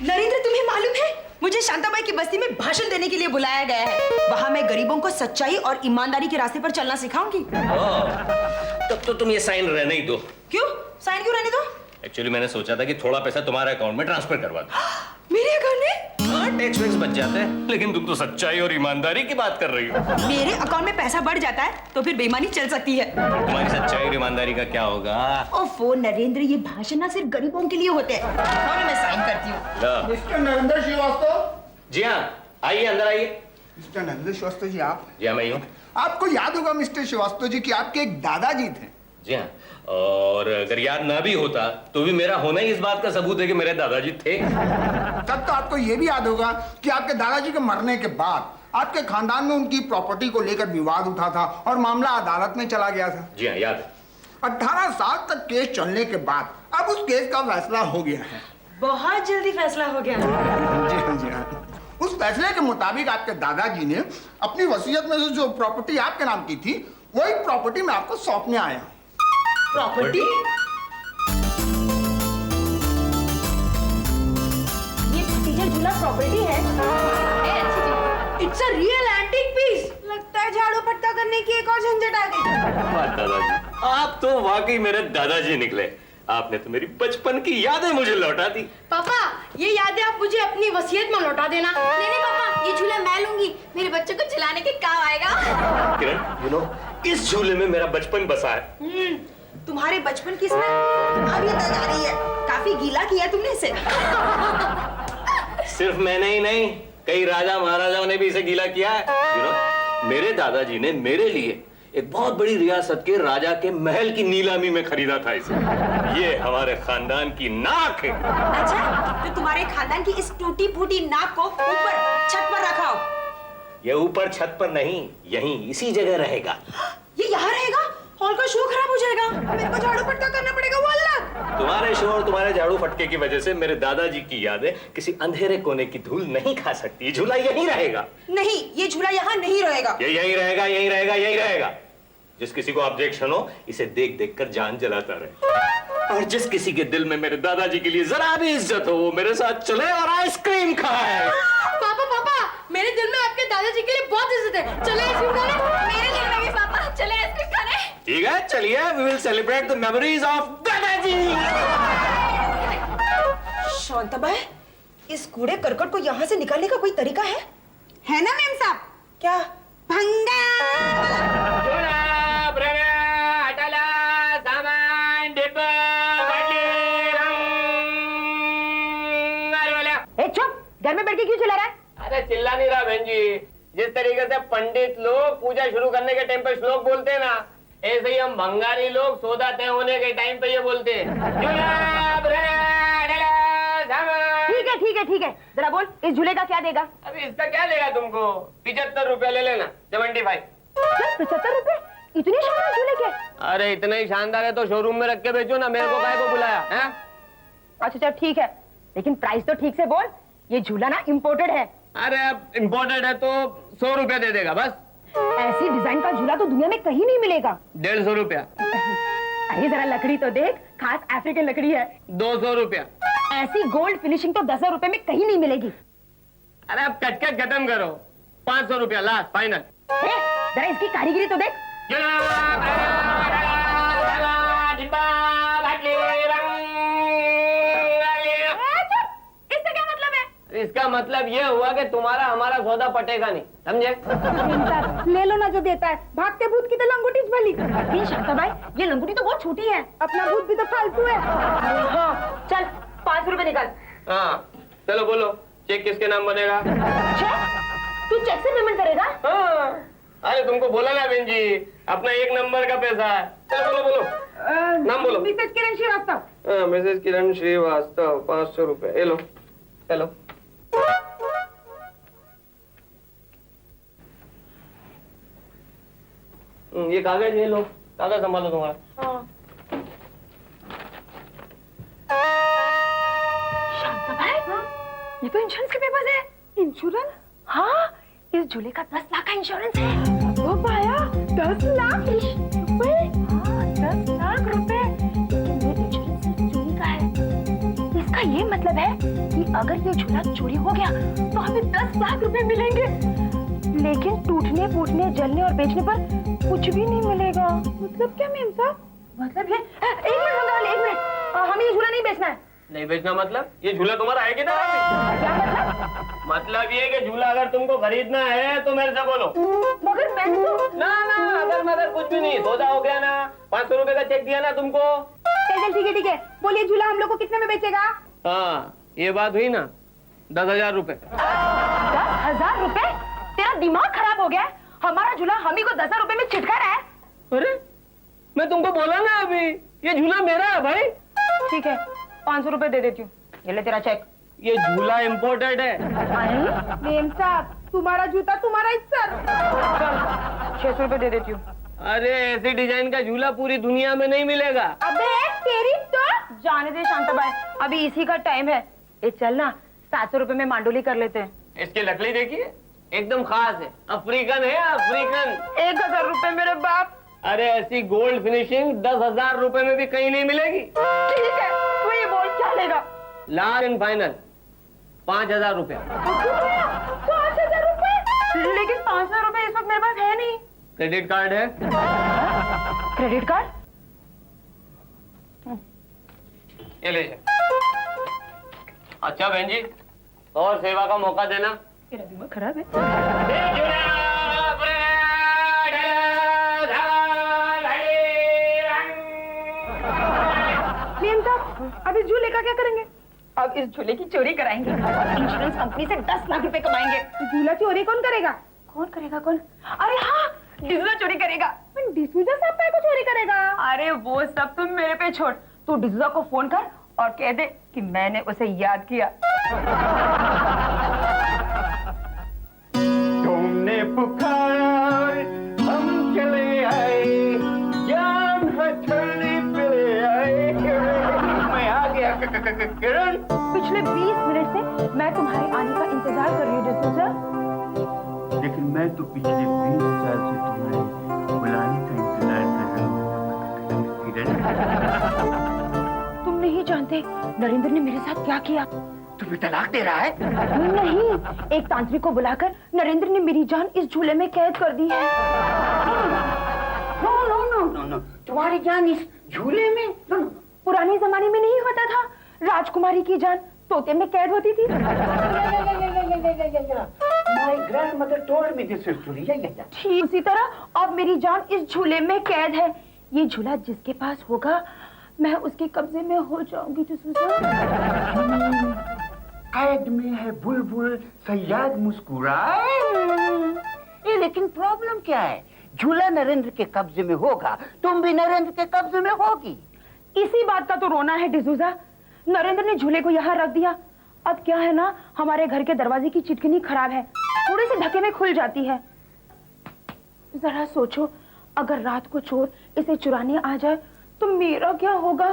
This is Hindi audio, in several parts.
नरेंद्र, तुम्हें मालूम है मुझे शांताबाई की बस्ती में भाषण देने के लिए बुलाया गया है। वहाँ मैं गरीबों को सच्चाई और ईमानदारी के रास्ते पर चलना सिखाऊंगी। तब तो तुम ये साइन रहने ही दो। क्यों? साइन क्यों रहने दो? एक्चुअली मैंने सोचा था कि थोड़ा पैसा तुम्हारे अकाउंट में ट्रांसफर करवा दो। मेरे अकाउंट में? हाँ, टैक्स वैक्स बच जाता है, लेकिन तुम तो सच्चाई और ईमानदारी की बात कर रही हो। मेरे अकाउंट में पैसा बढ़ जाता है तो फिर बेईमानी चल सकती है। तुम्हारी सच्चाई और ईमानदारी का क्या होगा? ओफो नरेंद्र, ये भाषण ना सिर्फ गरीबों के लिए होते हैं। और मैं साइन करती हूँ। मिस्टर नरेंद्र श्रीवास्तव। जी हाँ, आइए अंदर आइए। मिस्टर नरेंद्र श्रीवास्तव जी आप? जी हाँ, मैं ही हूँ। आपको याद होगा मिस्टर श्रीवास्तव जी कि आपके एक दादाजी थे। जी हाँ, और अगर याद ना भी होता तो भी मेरा होना ही इस बात का सबूत है कि मेरे दादाजी थे। तब तो आपको ये भी याद होगा कि आपके दादाजी के मरने के बाद आपके खानदान में उनकी प्रॉपर्टी को लेकर विवाद उठा था और मामला अदालत में चला गया था। जी हाँ, याद है। 18 साल तक केस चलने के बाद अब उस केस का फैसला हो गया है। बहुत जल्दी फैसला हो गया। जी हाँ, जी हाँ। उस फैसले के मुताबिक आपके दादाजी ने अपनी वसीयत में से जो प्रॉपर्टी आपके नाम की थी वही प्रॉपर्टी मैं आपको सौंपने आया। प्रॉपर्टी? ये भतीजा झूला प्रॉपर्टी है? It's a real antique piece. लगता है झाड़ू पट्टा करने की एक और झंझट आ गई। दादाजी, आप तो वाकई मेरे दादाजी निकले। आपने तो मेरी बचपन की यादें मुझे लौटा दी। पापा, ये यादें आप मुझे अपनी वसीयत में लौटा देना। नहीं नहीं पापा, ये झूला मैं लूंगी, मेरे बच्चों को चलाने के काम आएगा। किरण, यू नो, इस झूले में मेरा बचपन बसा है। तुम्हारे बचपन की स्मेल अभी तक आ रही है। काफी गीला किया तुमने इसे। सिर्फ मैंने ही नहीं, कई राजा महाराजाओं ने भी इसे गीला किया है। यू नो, मेरे दादाजी ने मेरे लिए एक बहुत बड़ी रियासत के राजा के महल की नीलामी में खरीदा था इसे। ये हमारे खानदान की नाक है। अच्छा, तो तुम्हारे खानदान की इस टूटी फूटी नाक को ऊपर छत पर रखाओ। ये ऊपर छत पर नहीं, यहीं इसी जगह रहेगा। ये यहाँ रहेगा? हॉल का शो खराब हो जाएगा। मेरे को झाड़ू पट्टा करना पड़ेगा, वो अलग। तुम्हारे शोर, तुम्हारे झाड़ू फटके की वजह से मेरे दादाजी की यादें किसी अंधेरे कोने की धूल नहीं खा सकती। झूला यहीं रहेगा। नहीं, ये झूला यहाँ नहीं रहेगा। ये यहीं रहेगा, यहीं रहेगा, यहीं रहेगा। जिस किसी को ऑब्जेक्शन हो, इसे देख देख कर जान जलाता रहे। और जिस किसी के दिल में मेरे दादाजी के लिए जरा भी इज्जत हो, वो मेरे साथ चले और आइसक्रीम खाए। पापा पापा, मेरे दिल में आपके दादाजी के लिए बहुत इज्जत है। चले आइसक्रीम खाने। मेरे दिल में भी पापा, चले आइसक्रीम खाने। ठीक है, चलिए, we will celebrate the memories of दादाजी। शांताबाई, इस कूड़े करकट को यहाँ से निकालने का कोई तरीका है? है ना मैम साहब? क्या? भंगा। चुप, घर में बैठ के क्यों चिल्ला रहा है? अरे चिल्ला नहीं रहा बहन जी, जिस तरीके से पंडित लोग पूजा शुरू करने के टाइम पे श्लोक बोलते हैं ना, ऐसे ही हम भंगारी लोग सौदा तय होने के टाइम पे ये बोलते हैं। ठीक है, जरा बोल, इस झूले का क्या देगा? अभी इसका क्या देगा तुमको? 75 रुपया ले लेना। 75। 75 रुपए? इतने शानदार झूले के? अरे इतना ही शानदार है तो शोरूम में रख के बेचो ना, मेरे को काहे को बुलाया है? अच्छा चल ठीक है, लेकिन प्राइस तो ठीक से बोल। ये झूला ना इम्पोर्टेड है। अरे अब इम्पोर्टेड है तो 100 रुपया दे देगा बस। ऐसी डिजाइन का झूला तो दुनिया में कहीं नहीं मिलेगा। 150 रुपया। अरे जरा लकड़ी तो देख, खास अफ्रीकन लकड़ी है। 200 रुपया। ऐसी गोल्ड फिनिशिंग तो 10,000 रुपए में कहीं नहीं मिलेगी। अरे अब कचकच खत्म करो, 500 रुपया लास्ट फाइनल। जरा इसकी कारीगरी तो देख। इसका क्या मतलब है? इसका मतलब ये हुआ कि तुम्हारा हमारा सौदा पटेगा नहीं, समझे? ले लो ना जो देता है। भागते भूत की तो लंगोटी भली। शांताबाई, ये लंगोटी तो बहुत छोटी है, अपना भूत भी तो फालतू है। हाँ, चल 5 रुपए निकाल। हाँ चलो बोलो, चेक किसके नाम बनेगा? चेक? तू चेक से पेमेंट करेगा? हाँ, अरे तुमको बोला ना बहन जी, अपना 1 नंबर का पैसा है। चलो बोलो नाम बोलो। मिसेज किरण श्रीवास्तव। हाँ, मिसेज किरण श्रीवास्तव, 500 रुपए। ये लो, चलो। ये कागज ले लो, कागज संभालो तुम्हारा। हाँ। शांताबाई, ये तो इंश्योरेंस के पेपर्स है। इंश्योरेंस? हाँ, इस झूले का 10 लाख का इंश्योरेंस है। वो पाया 10 लाख रुपए? हाँ, 10 लाख रुपए। लेकिन ये इंश्योरेंस सिर्फ झूले का है, इसका ये मतलब है कि अगर ये झूला चोरी हो गया तो हमें 10 लाख रुपए मिलेंगे, लेकिन टूटने फूटने जलने और बेचने पर कुछ भी नहीं मिलेगा। मतलब क्या मेम साहब? मतलब ये एक मिनट बंगाल, एक मिनट, हमें ये झूला नहीं बेचना है। नहीं बेचना मतलब ये झूला तुम्हारा है किधर? क्या मतलब? मतलब ये कि झूला अगर तुमको खरीदना है तो मेरे से बोलो। मगर मैं तो ना अगर मगर कुछ भी नहीं, सौदा हो गया ना, 500 रुपए का चेक दिया ना तुमको। चल ठीक है, बोलिए झूला हम लोग को कितने में बेचेगा? हाँ ये बात हुई ना, 10,000 रुपए। 10,000 रुपए? तेरा दिमाग खराब हो गया है? हमारा झूला हम ही को 10,000 रुपए में चिटका रहा है। अरे मैं तुमको बोला ना अभी, ये झूला मेरा है भाई। ठीक है, 500 रुपए दे देती हूँ, ये ले तेरा चेक। ये झूला इम्पोर्टेड है। मेम साहब, तुम्हारा जूता तुम्हारा इज्जत। चल 600 रुपए दे देती हूँ। अरे ऐसी डिजाइन का झूला पूरी दुनिया में नहीं मिलेगा। अबे तेरी तो जाने दे शांताबाई, अभी इसी का टाइम है। ये चल ना 700 रुपए में मांडोली कर लेते हैं। इसकी लकड़ी देखिए, एकदम खास है, अफ्रीकन है, अफ्रीकन। 1,000 रुपए मेरे बाप। अरे ऐसी गोल्ड फिनिशिंग 10,000 रुपए में भी कहीं नहीं मिलेगी। ठीक है, तू ये बोल क्या लेगा? लास्ट एंड फाइनल 5,000 रुपया। 5,000 रुपए? लेकिन 5,000 रुपए इस वक्त मेरे पास है नहीं। क्रेडिट कार्ड है? Credit card? ये ले जाए। अच्छा बहन जी, और सेवा का मौका देना। मेरा दिमाग खराब है। मेम साहब, अब इस झूले का क्या करेंगे? अब इस झूले की चोरी कराएंगे और इंश्योरेंस कंपनी से 10 लाख रुपए कमाएंगे। झूला चोरी कौन करेगा? कौन? अरे हाँ, डिसूजा चोरी करेगा। डिसूजा साहब काय को चोरी करेगा? अरे वो सब तुम मेरे पे छोड़, तू डिसूजा को फोन कर और कह दे कि मैंने उसे याद किया। तुमने पुकार हम चले आए, जान हथेली पे ले आए। मैं आ गया किरण। पिछले 20 मिनट से मैं तुम्हारे आने का इंतजार कर रही हूँ डिसूजा। लेकिन मैं तो पिछले 20 साल से तुम्हारे बुलाने का इंतजार कर रहा हूँ किरण। तुम नहीं जानते नरेंद्र ने मेरे साथ क्या किया। तुम्हें तलाक दे रहा है? नहीं, एक तांत्रिक को बुलाकर नरेंद्र ने मेरी जान इस झूले में कैद कर दी है। नो, तुम्हारी जान इस झूले में? पुराने जमाने में नहीं होता था, राजकुमारी की जान तोते में कैद होती थी। My grandmother told me this story. ठीक उसी तरह अब मेरी जान इस झूले में कैद है। ये झूला जिसके पास होगा मैं उसके कब्जे में हो जाऊंगी। कैद में है बुलबुल, सयाद मुस्कुराए। ये लेकिन प्रॉब्लम क्या है? झूला नरेंद्र के कब्जे में होगा, तुम भी नरेंद्र के कब्जे में होगी। इसी बात का तो रोना है डिसूजा। नरेंद्र ने झूले को यहाँ रख दिया। अब क्या है ना, हमारे घर के दरवाजे की चिटकनी खराब है, थोड़े से धक्के में खुल जाती है। जरा सोचो, अगर रात को चोर इसे चुराने आ जाए तो मेरा क्या होगा?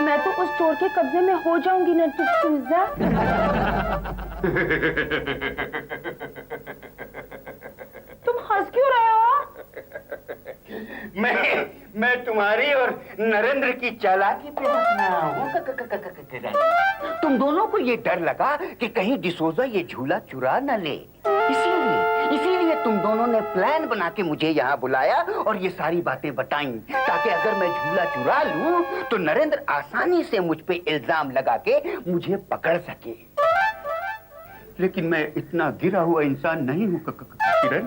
मैं तो उस चोर के कब्जे में हो जाऊंगी ना डिसूजा। तुम हंस क्यों रहे हो? मैं तुम्हारी और नरेंद्र की चालाकी पे हंस रहा हूँ। तुम दोनों को ये डर लगा कि कहीं डिसोजा ये झूला चुरा न ले, इसीलिए तुम दोनों ने प्लान बना के मुझे यहाँ बुलाया और ये सारी बातें बताई, ताकि अगर मैं झूला चुरा लूं तो नरेंद्र आसानी से मुझ पे इल्जाम लगा के मुझे पकड़ सके। लेकिन मैं इतना गिरा हुआ इंसान नहीं हूँ किरण।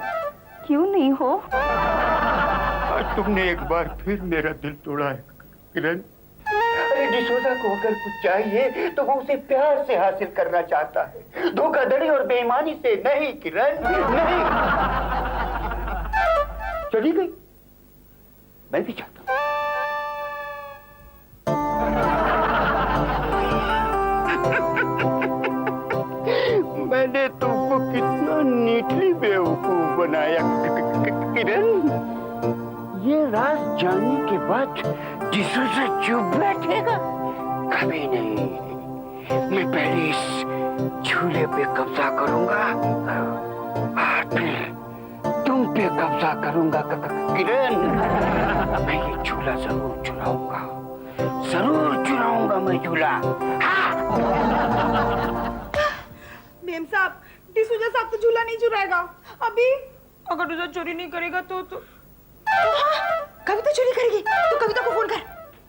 क्यों नहीं हो? आज तुमने एक बार फिर मेरा दिल तोड़ा है किरण। अरे डिसोजा को अगर कुछ चाहिए तो वो उसे प्यार से हासिल करना चाहता है, धोखाधड़ी और बेईमानी से नहीं किरण, नहीं। चली गई, मैं भी चाहता हूं। मैंने तुमको कितना नीटली बेवकूफ बनाया किरण। ये राज जानने के बाद डिसूजा चुप बैठेगा? कभी नहीं। मैं पहले इस झूले पे कब्जा करूंगा और फिर तुम पे कब्जा करूंगा किरण। मैं ये झूला जरूर चुराऊंगा मैं झूला। हाँ। मेम साहब, डिसूजा साहब तो झूला नहीं चुराएगा अभी। अगर डिसूजा चोरी नहीं करेगा तो हाँ, कविता चोरी करेगी। तो कविता को फोन कर।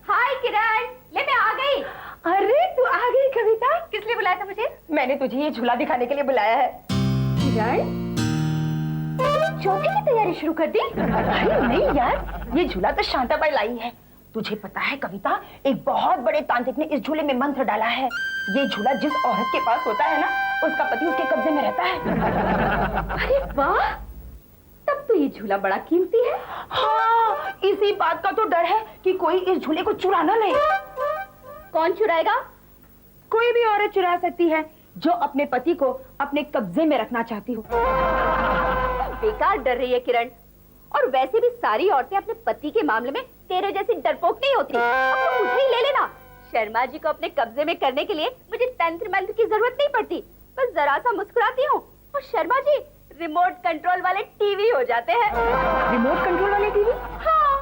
हाय किरण, ले मैं आ गई। अरे तू आ गई कविता। किस लिए बुलाया था मुझे? मैंने तुझे ये झूला दिखाने के लिए बुलाया है। किरण, चौथी की तैयारी शुरू कर दी? अरे नहीं यार, ये झूला तो शांताबाई लाई है। तुझे पता है कविता, एक बहुत बड़े तांत्रिक ने इस झूले में मंत्र डाला है। ये झूला जिस औरत के पास होता है ना, उसका पति उसके कब्जे में रहता है। अरे वाह, तब तो ये झूला बड़ा कीमती है। हाँ, इसी बात का तो डर है कि कोई इस झूले को चुरा ना ले। कौन चुराएगा? कोई भी औरत चुरा सकती है जो अपने पति को अपने कब्जे में रखना चाहती हो। बेकार डर रही है किरण। और वैसे भी सारी औरतें अपने पति के मामले में तेरे जैसी डरपोक नहीं होती। अब तो मुझे ही ले लेना। शर्मा जी को अपने कब्जे में करने के लिए मुझे तंत्र मंत्र की जरूरत नहीं पड़ती। बस जरा सा मुस्कुराती हूँ और शर्मा जी रिमोट कंट्रोल वाले टीवी हो जाते हैं। रिमोट कंट्रोल वाले टीवी? हाँ,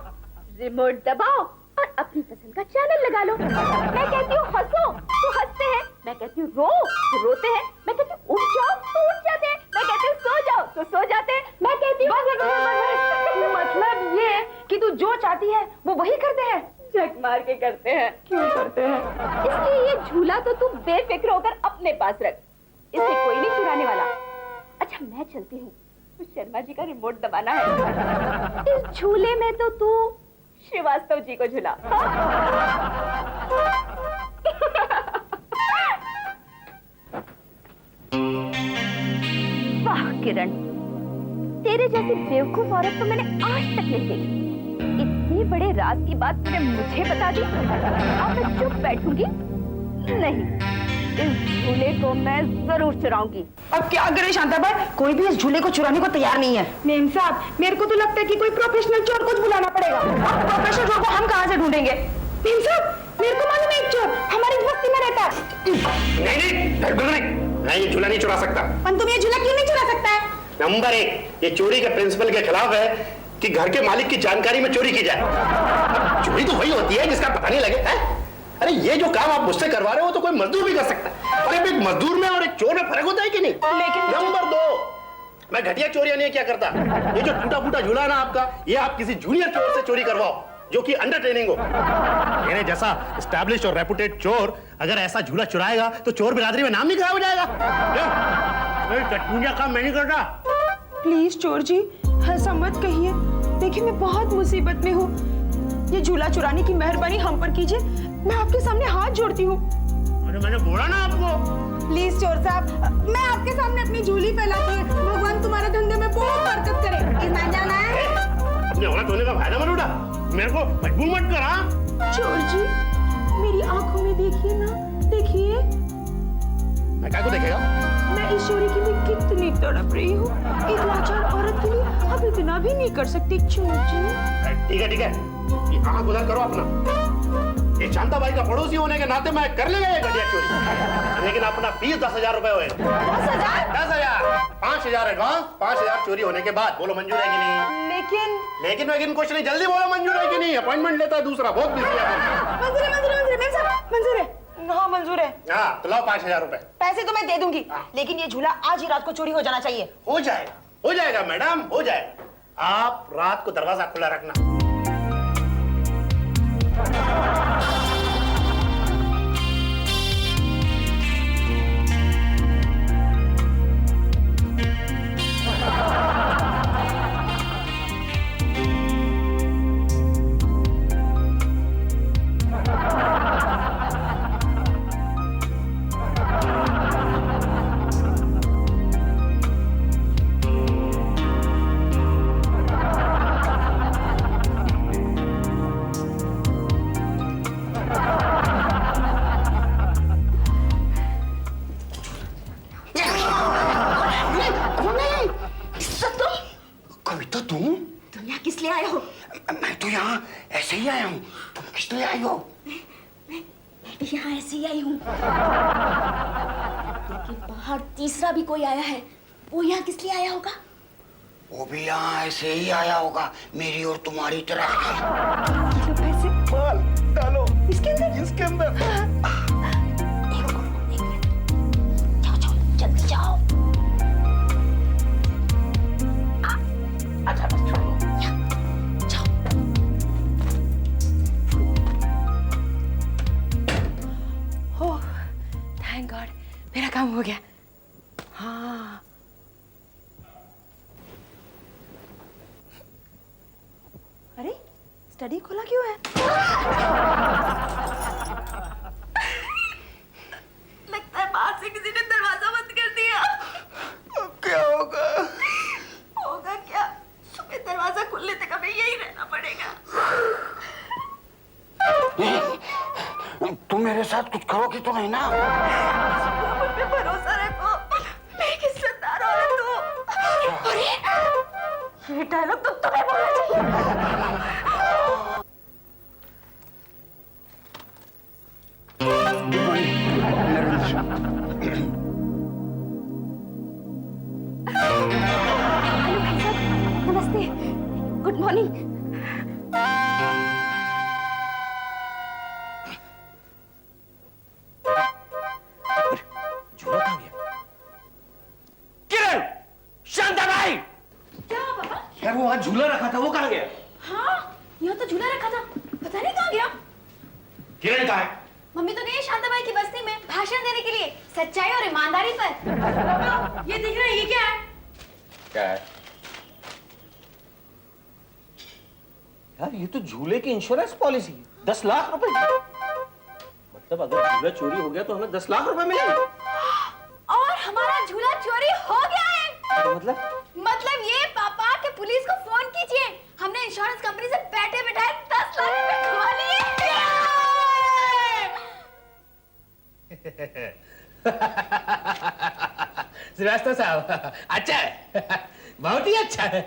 रिमोट दबाओ और अपनी पसंद का चैनल लगा लो। मैं कहती हूँ हंसो तो हंसते हैं, मैं कहती हूँ रो तो रोते हैं, मैं कहती हूँ उठ जाओ तो उठ जाते हैं, मैं कहती हूँ सो जाओ तो सो जाते हैं, मैं कहती हूँ मतलब ये कि तू जो चाहती है वो वही करते हैं। झक मार के करते हैं। क्यों करते हैं? इसलिए ये झूला तो तू बेफिक्र होकर अपने पास रख, इसे कोई नहीं चुराने वाला। अच्छा मैं चलती हूँ, तो शर्मा जी का रिमोट दबाना है। इस झूले में तो तू श्रीवास्तव जी को झूला। वाह किरण, तेरे जैसी बेवकूफ औरत तो मैंने आज तक नहीं देखी। इतने बड़े राज की बात तूने मुझे बता दी। अब मैं चुप बैठूंगी नहीं, इस झूले को मैं जरूर चुराऊंगी। अब क्या करे शांताबाई, कोई भी इस झूले को चुराने को तैयार नहीं है। मेम साहब, मेरे को तो लगता है कि कोई प्रोफेशनल चोर को बुलाना पड़ेगा। अब प्रोफेशनल चोर को हम कहाँ से ढूंढेंगे? मेम साहब, मेरे को मालूम है एक चोर हमारी बस्ती में रहता है। नहीं, बिल्कुल नहीं, मैं ये झूला नहीं चुरा सकता। पर तुम ये झूला क्यों नहीं चुरा सकता है? नंबर 1, ये चोरी के प्रिंसिपल के खिलाफ है कि घर के मालिक की जानकारी में चोरी की जाए। चोरी तो वही होती है जिसका पता नहीं लगे। अरे ये जो काम आप मुझसे करवा रहे हो तो कोई मजदूर भी कर सकता है। और एक मजदूर में और एक चोर में फर्क होता है कि नहीं? लेकिन नंबर 2, मैं घटिया चोरियां नहीं क्या करता। ये जो टूटा फूटा झूला है ना आपका, ये आप किसी जूनियर चोर से चोरी करवाओ जो कि अंडर ट्रेनिंग हो। मेरे जैसा एस्टैब्लिश्ड और रेपुटेड चोर अगर ऐसा झूला चुराएगा तो चोर बिरादरी में नाम नहीं खराब हो जाएगा। काम मैं नहीं करता। प्लीज चोर जी, ऐसा मत कहिए। देखिए मैं बहुत मुसीबत में हूँ, ये झूला चुराने की मेहरबानी हम पर कीजिए। मैं आपके सामने हाथ जोड़ती हूँ। अरे मैंने बोला ना आपको। प्लीज चोर साहब, मैं आपके सामने अपनी झोली फैलाती हूँ। भगवान तुम्हारे धंधे में बहुत बरकत करे। इतना जाना है। अपने औरत होने का फायदा मत उठा, मेरे को मजबूर मत करा। चोर जी, मेरी आंखों में देखिए ना, देखिए। मैं क्या को देखेगा? मैं इस चोरी के लिए कितनी तड़प रही हूँ। एक लाचार औरत के लिए अब इतना भी नहीं कर सकती चोर जी। ठीक है, ठीक है, ये आंख उधर करो अपना। ये शांताबाई का पड़ोसी होने के नाते मैं कर लेगा ये घटिया चोरी, लेकिन अपना फीस 10,000 रुपए होएगा। 10,000? 10,000, 5,000 एडवांस, 5,000 चोरी होने के बाद। बोलो मंजूर है कि नहीं? लेकिन कुछ नहीं, जल्दी बोलो मंजूर है कि नहीं? अपॉइंटमेंट लेता है दूसरा, बहुत बिजी है। मंजूर है। हाँ मंजूर है। हाँ तो लाओ 5,000 रुपए। पैसे तो मैं दे दूंगी, लेकिन ये झूला आज ही रात को चोरी हो जाना चाहिए। हो जाएगा मैडम, हो जाएगा। आप रात को दरवाजा खुला रखना। कविता तुम यहाँ किस लिए आए हो? मैं तो यहाँ ऐसे ही आया हूँ, तुम किस लिए आई हो? मैं भी यहाँ ऐसे ही आई हूँ। लेकिन बाहर तीसरा भी कोई आया है, वो यहाँ किस लिए आया होगा? वो भी यहाँ ऐसे ही आया होगा, मेरी और तुम्हारी तरह। पैसे डालो इसके अंदर। इसके अंदर। मेरा काम हो गया। हाँ अरे स्टडी खोला क्यों है? लगता है बाहर से किसी ने दरवाजा बंद कर दिया। क्या होगा? होगा क्या, सुबह दरवाजा खुलने तक हमें यही रहना पड़ेगा। तुम मेरे साथ कुछ करोगी तो नहीं ना? मुझ पे भरोसा रखो, मैं किस्मतदार औरत हूँ। अरे ये डायलॉग तो तुम्हें बोलना चाहिए। नमस्ते, गुड मॉर्निंग। झूला कहाँ गया? किरण, शांताबाई! क्या पापा? यार वो आज झूला रखा था, वो कहाँ गया? हाँ, यहाँ तो झूला रखा था, पता नहीं कहाँ गया। किरण कहाँ है? मम्मी तो गई है शांताबाई की बस्ती में भाषण देने के लिए, सच्चाई और ईमानदारी पर। ये दिख रहा है, ये क्या है? क्या है? यार ये तो झूले की इंश्योरेंस पॉलिसी, 10 लाख रुपए। मतलब अगर झूला चोरी हो गया तो हमें 10 लाख रुपए मिलेंगे। और हमारा झूला चोरी हो गया है। मतलब ये पापा के पुलिस को फोन कीजिए, हमने इंश्योरेंस कंपनी से बैठे बैठाए 10 लाख रुपए कमा लिए। श्रीवास्तव साहब, अच्छा है, बहुत ही अच्छा है।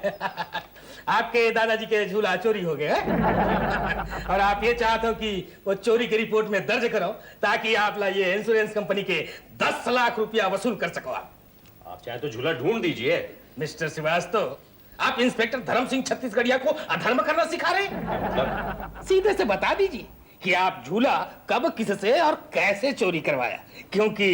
आपके दादाजी के झूला चोरी हो गए और आप ये चाहते हो कि वो चोरी की रिपोर्ट में दर्ज करो ताकि आप ये इंश्योरेंस कंपनी के 10 लाख रुपया वसूल कर सको। आप चाहे तो झूला ढूंढ दीजिए। मिस्टर श्रीवास्तव, आप इंस्पेक्टर धर्म सिंह छत्तीसगढ़िया को अधर्म करना सिखा रहे हैं? सीधे से बता दीजिए कि आप झूला कब, किससे और कैसे चोरी करवाया, क्योंकि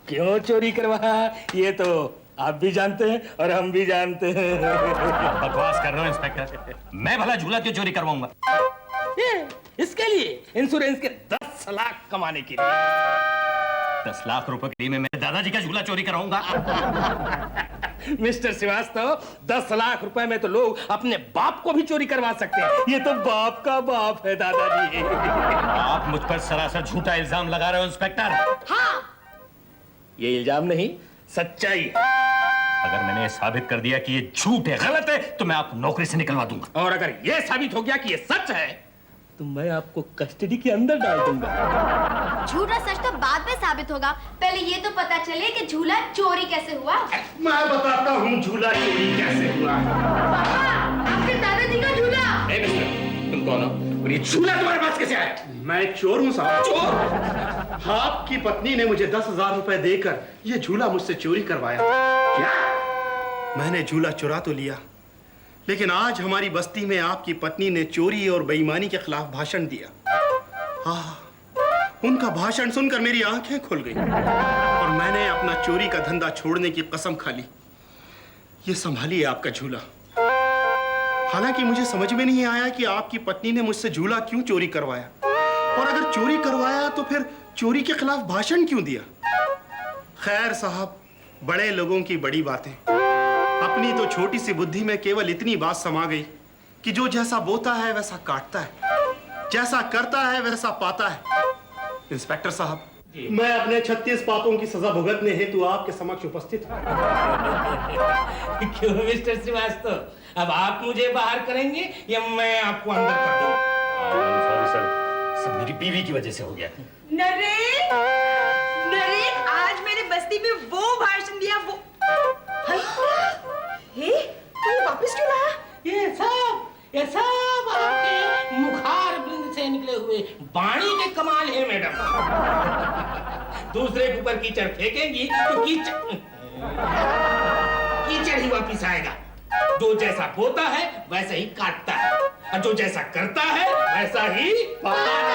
क्यों चोरी करवाया ये तो आप भी जानते हैं और हम भी जानते हैं। बकवास कर रहे हो इंस्पेक्टर, मैं भला झूला क्यों चोरी करवाऊंगा? इसके लिए इंश्योरेंस के 10 लाख कमाने के लिए। 10 लाख रुपए के लिए मैं मेरे दादाजी का झूला चोरी कराऊंगा? मिस्टर श्रीवास्तव, 10 लाख रुपए में तो लोग अपने बाप को भी चोरी करवा सकते हैं। ये तो बाप का बाप है दादाजी। आप मुझ पर सरासर झूठा इल्जाम लगा रहे हो इंस्पेक्टर। हाँ, ये इल्जाम नहीं, सच्चाई है। अगर मैंने साबित कर दिया कि ये झूठ है, गलत है, तो मैं आपको नौकरी से निकलवा दूंगा। और अगर ये साबित हो गया कि ये सच है तो मैं आपको कस्टडी के अंदर डाल दूंगा। झूठा सच तो बाद में साबित होगा, पहले ये तो पता चले कि झूला चोरी कैसे हुआ। मैं बताता हूँ झूला चोरी कैसे हुआ। पापा, आपके दादाजी का झूला। ए मिस्टर, तुम कौन हो और ये झूला तुम्हारे पास कैसे आया? मैं एक चोर हूँ साहब। चोर? आपकी पत्नी ने मुझे 10,000 रुपए देकर ये झूला मुझसे चोरी करवाया। क्या? मैंने झूला चुरा तो लिया, लेकिन आज हमारी बस्ती में आपकी पत्नी ने चोरी और बेईमानी के खिलाफ भाषण दिया। उनका भाषण सुनकर मेरी आंखें खुल गई और मैंने अपना चोरी का धंधा छोड़ने की कसम खा ली। ये संभालिए आपका झूला। हालांकि मुझे समझ में नहीं आया कि आपकी पत्नी ने मुझसे झूला क्यों चोरी करवाया, और अगर चोरी करवाया तो फिर चोरी के खिलाफ भाषण क्यों दिया। खैर साहब, बड़े लोगों की बड़ी बातें। अपनी तो छोटी सी बुद्धि में केवल इतनी बात समा गई कि जो जैसा बोता है वैसा काटता है, जैसा करता है वैसा पाता है। इंस्पेक्टर साहब, मैं अपने 36 पापों की सजा भुगतने हेतु आपके समक्ष उपस्थित हूं। क्यों मिस्टर श्रीवास्तव, अब आप मुझे बाहर करेंगे या मैं आपको अंदर कर दूं? सॉरी सर, सब मेरी बीवी की वजह से हो गया। नरेन, नरेन, आज मेरे बस्ती में वो भाषण दिया, वो हे, तो ये वापस क्यों लाया? ये सब आपके मुखार बिंद से निकले हुए वाणी के कमाल है मैडम। दूसरे के ऊपर कीचड़ फेंकेंगी तो कीचड़ ही वापिस आएगा। जो जैसा बोता है वैसा ही काटता है, और जो जैसा करता है वैसा ही पाता है।